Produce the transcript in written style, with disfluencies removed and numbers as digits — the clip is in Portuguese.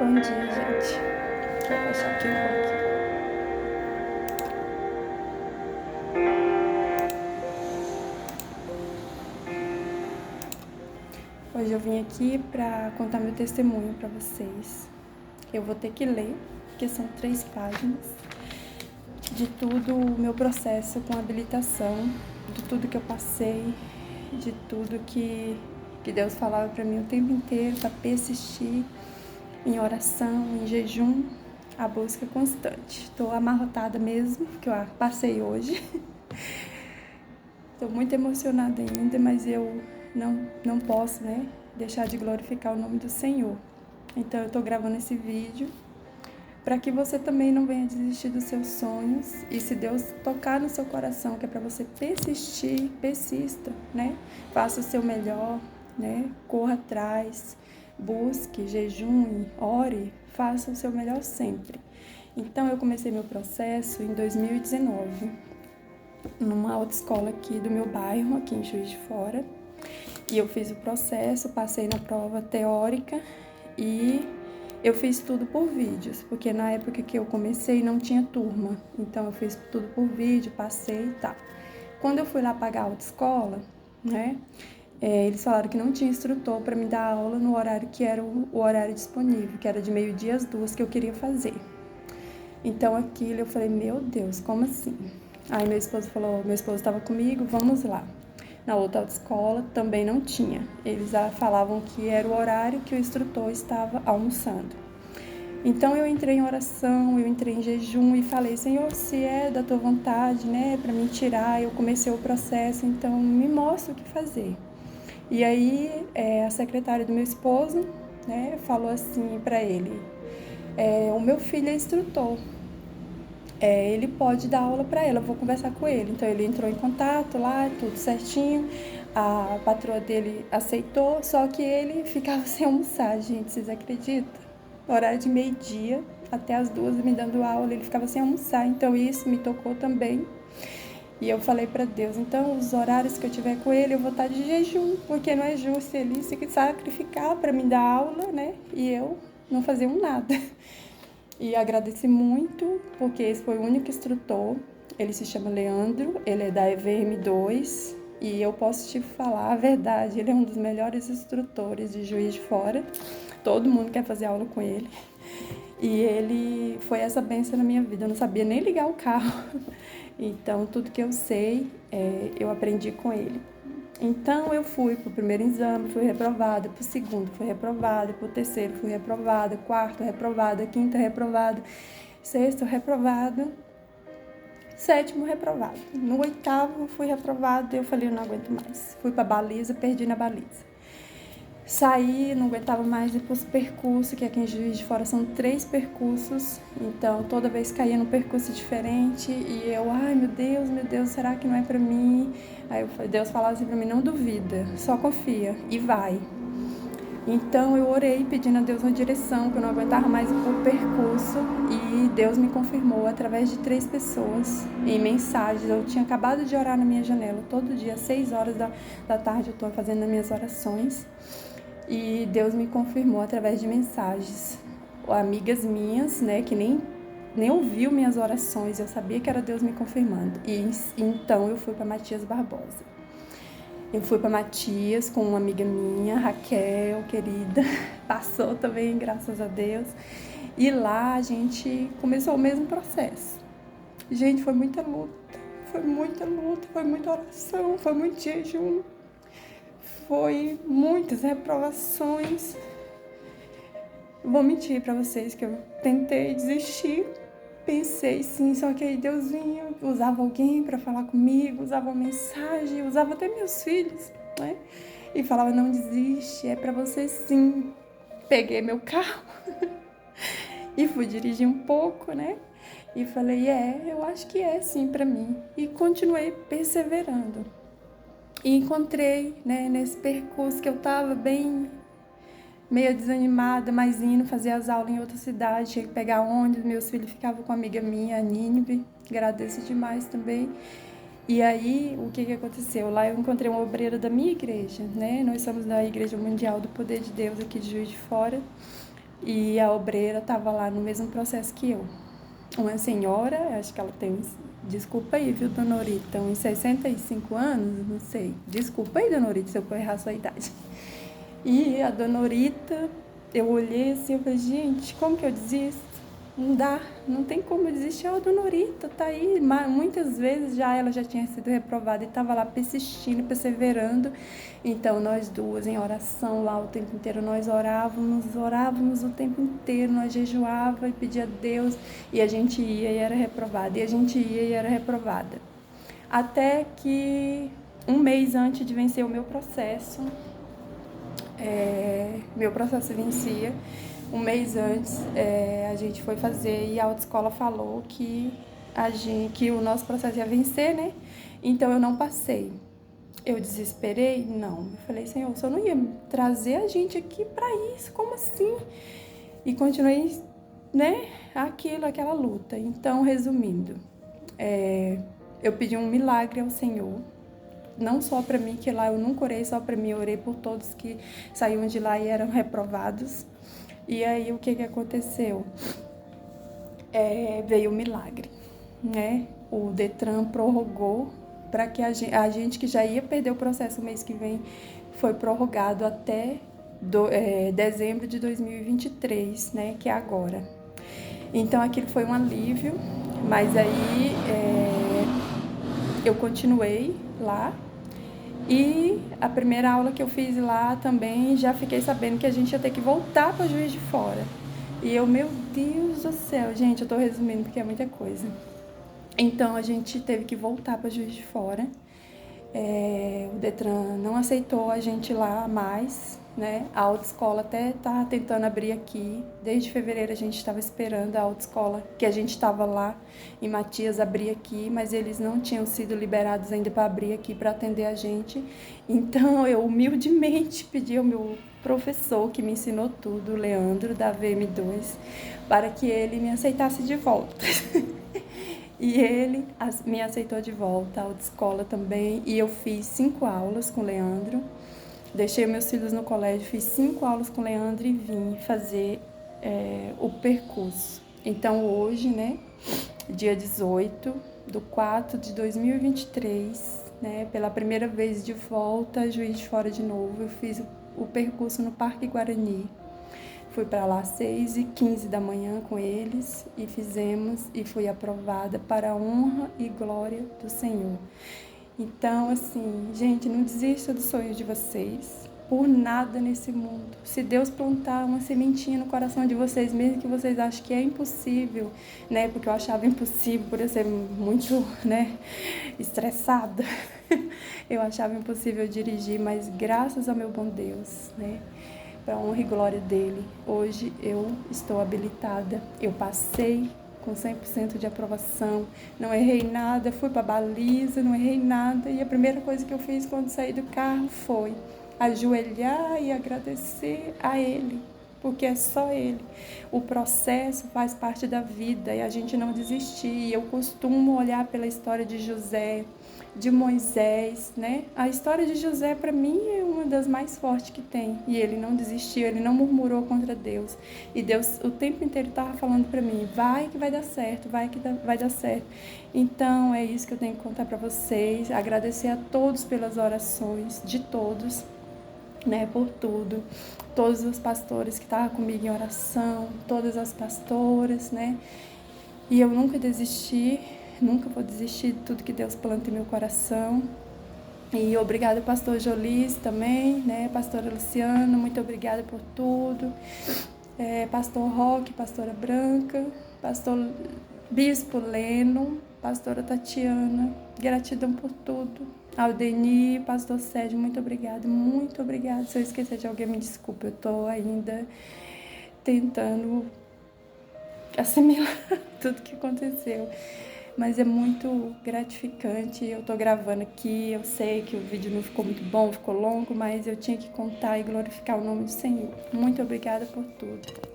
Bom dia, gente. Deixa eu baixar aqui um pouquinho. Hoje eu vim aqui para contar meu testemunho para vocês. Eu vou ter que ler, porque são 3 páginas, de tudo o meu processo com habilitação, de tudo que eu passei, de tudo que Deus falava para mim o tempo inteiro, para persistir em oração, em jejum, a busca constante. Estou amarrotada mesmo, que eu passei hoje. Estou muito emocionada ainda, mas eu não posso, deixar de glorificar o nome do Senhor. Então eu estou gravando esse vídeo para que você também não venha desistir dos seus sonhos. E se Deus tocar no seu coração, que é para você persistir, persista, Faça o seu melhor, Corra atrás, busque, jejum, ore, faça o seu melhor sempre. Então eu comecei meu processo em 2019, numa autoescola aqui do meu bairro, aqui em Juiz de Fora. E eu fiz o processo, passei na prova teórica e eu fiz tudo por vídeos, porque na época que eu comecei não tinha turma. Então eu fiz tudo por vídeo, passei e tal. Quando eu fui lá pagar a autoescola, eles falaram que não tinha instrutor para me dar aula no horário que era o horário disponível, que era de 12h às 2h que eu queria fazer. Então aquilo eu falei, meu Deus, como assim? Aí meu esposo estava comigo, vamos lá. Na outra autoescola também não tinha. Eles falavam que era o horário que o instrutor estava almoçando. Então eu entrei em oração, eu entrei em jejum e falei, Senhor, se é da tua vontade, para me tirar, eu comecei o processo, então me mostra o que fazer. E aí a secretária do meu esposo, falou assim para ele, o meu filho é instrutor. Ele pode dar aula para ela, eu vou conversar com ele. Então ele entrou em contato lá, tudo certinho, a patroa dele aceitou, só que ele ficava sem almoçar, gente, vocês acreditam? Horário de 12h até as 2h me dando aula, ele ficava sem almoçar, então isso me tocou também. E eu falei para Deus, então os horários que eu tiver com ele, eu vou estar de jejum, porque não é justo ele se sacrificar para me dar aula, e eu não fazer nada. E agradeci muito, porque esse foi o único instrutor, ele se chama Leandro, ele é da EVM2, e eu posso te falar a verdade, ele é um dos melhores instrutores de Juiz de Fora, todo mundo quer fazer aula com ele, e ele foi essa bênção na minha vida, eu não sabia nem ligar o carro, então tudo que eu sei, eu aprendi com ele. Então eu fui pro primeiro exame, fui reprovada, pro segundo fui reprovada, pro terceiro fui reprovada, quarto reprovada, quinto reprovada, sexto reprovado, sétimo reprovado. No 8º fui reprovada e eu falei, eu não aguento mais. Fui pra baliza, perdi na baliza. Saí, não aguentava mais ir pros percursos, que aqui em Juiz de Fora são 3 percursos, então toda vez caía num percurso diferente e eu, ai meu Deus, será que não é pra mim? Aí Deus falava assim pra mim, não duvida, só confia e vai. Então eu orei pedindo a Deus uma direção, que eu não aguentava mais ir pro percurso e Deus me confirmou através de 3 pessoas em mensagens. Eu tinha acabado de orar na minha janela, todo dia às 6h da tarde eu tô fazendo as minhas orações. E Deus me confirmou através de mensagens. Amigas minhas, que nem ouviu minhas orações, eu sabia que era Deus me confirmando. E então eu fui para Matias Barbosa. Eu fui para Matias com uma amiga minha, Raquel, querida, passou também, graças a Deus. E lá a gente começou o mesmo processo. Gente, foi muita luta, foi muita oração, foi muito jejum. Foi muitas reprovações. Vou mentir pra vocês que eu tentei desistir. Pensei sim, só que aí Deus vinha, usava alguém pra falar comigo, usava uma mensagem, usava até meus filhos, E falava, não desiste, é pra você sim. Peguei meu carro e fui dirigir um pouco, E falei, eu acho que é sim pra mim. E continuei perseverando. E encontrei, nesse percurso que eu tava bem meio desanimada, mas indo fazer as aulas em outra cidade, tinha que pegar ônibus, meus filhos ficavam com a amiga minha, a Nínive, agradeço demais também. E aí, o que aconteceu? Lá eu encontrei uma obreira da minha igreja, Nós somos da Igreja Mundial do Poder de Deus aqui de Juiz de Fora. e a obreira estava lá no mesmo processo que eu. Uma senhora, acho que ela tem uns, desculpa aí, viu, dona Norita, uns 65 anos, não sei. Desculpa aí, dona Norita, se eu for errar a sua idade. E a dona Norita, eu olhei assim, eu falei, gente, como que eu desisto? Não dá, não tem como eu desistir. A dona Norita tá aí, muitas vezes ela já tinha sido reprovada e estava lá persistindo, perseverando. Então nós duas em oração lá o tempo inteiro, nós orávamos o tempo inteiro, nós jejuava e pedia a Deus, e a gente ia e era reprovada, e a gente ia e era reprovada. Até que um mês antes de vencer o meu processo vencia. Um mês antes, a gente foi fazer e a autoescola falou que o nosso processo ia vencer, né? Então eu não passei. Eu desesperei? Não. Eu falei, Senhor, o Senhor não ia trazer a gente aqui para isso? Como assim? E continuei, né? Aquela luta. Então, resumindo, eu pedi um milagre ao Senhor. Não só para mim, que lá eu nunca orei só para mim, eu orei por todos que saíam de lá e eram reprovados. E aí o que aconteceu? Veio o milagre, né? O Detran prorrogou para que a gente que já ia perder o processo o mês que vem, foi prorrogado até dezembro de 2023, né? Que é agora. Então aquilo foi um alívio, mas aí eu continuei lá. E a primeira aula que eu fiz lá também, já fiquei sabendo que a gente ia ter que voltar para Juiz de Fora. E eu, meu Deus do céu, gente, eu tô resumindo porque é muita coisa. Então a gente teve que voltar para Juiz de Fora. O Detran não aceitou a gente lá mais, né? A autoescola até tá tentando abrir aqui. Desde fevereiro a gente estava esperando a autoescola, que a gente estava lá em Matias, abrir aqui, mas eles não tinham sido liberados ainda para abrir aqui, para atender a gente. Então eu humildemente pedi ao meu professor, que me ensinou tudo, o Leandro, da VM2, para que ele me aceitasse de volta. E ele me aceitou de volta, a autoescola também, e eu fiz 5 aulas com o Leandro. Deixei meus filhos no colégio, fiz 5 aulas com o Leandro e vim fazer o percurso. Então hoje, né, dia 18/4/2023, né, pela primeira vez de volta, Juiz de Fora de novo, eu fiz o percurso no Parque Guarani. Fui para lá às 6h15 da manhã com eles e fizemos e fui aprovada para a honra e glória do Senhor. Então, assim, gente, não desista dos sonhos de vocês, por nada nesse mundo. Se Deus plantar uma sementinha no coração de vocês, mesmo que vocês achem que é impossível, né? Porque eu achava impossível por eu ser muito, né, estressada. Eu achava impossível dirigir, mas graças ao meu bom Deus, né? Para a honra e glória dele, hoje eu estou habilitada, eu passei com 100% de aprovação, não errei nada, fui para a baliza, não errei nada, e a primeira coisa que eu fiz quando saí do carro foi ajoelhar e agradecer a ele, porque é só ele. O processo faz parte da vida e a gente não desistir. Eu costumo olhar pela história de José, de Moisés, né? A história de José, para mim, é uma das mais fortes que tem. E ele não desistiu, ele não murmurou contra Deus. E Deus, o tempo inteiro, estava falando para mim, vai que vai dar certo, vai que vai dar certo. Então, é isso que eu tenho que contar para vocês. Agradecer a todos pelas orações, de todos, né? Por tudo. Todos os pastores que estavam comigo em oração, todas as pastoras, né? E eu nunca desisti. Nunca vou desistir de tudo que Deus planta em meu coração. E obrigada, pastor Jolis também, né? Pastora Luciana, muito obrigada por tudo. Pastor Roque, pastora Branca, pastor Bispo Leno, pastora Tatiana, gratidão por tudo. Aldeni, pastor Sérgio, muito obrigada, muito obrigada. Se eu esquecer de alguém, me desculpa, eu tô ainda tentando assimilar tudo que aconteceu. Mas é muito gratificante, eu tô gravando aqui, eu sei que o vídeo não ficou muito bom, ficou longo, mas eu tinha que contar e glorificar o nome do Senhor. Muito obrigada por tudo.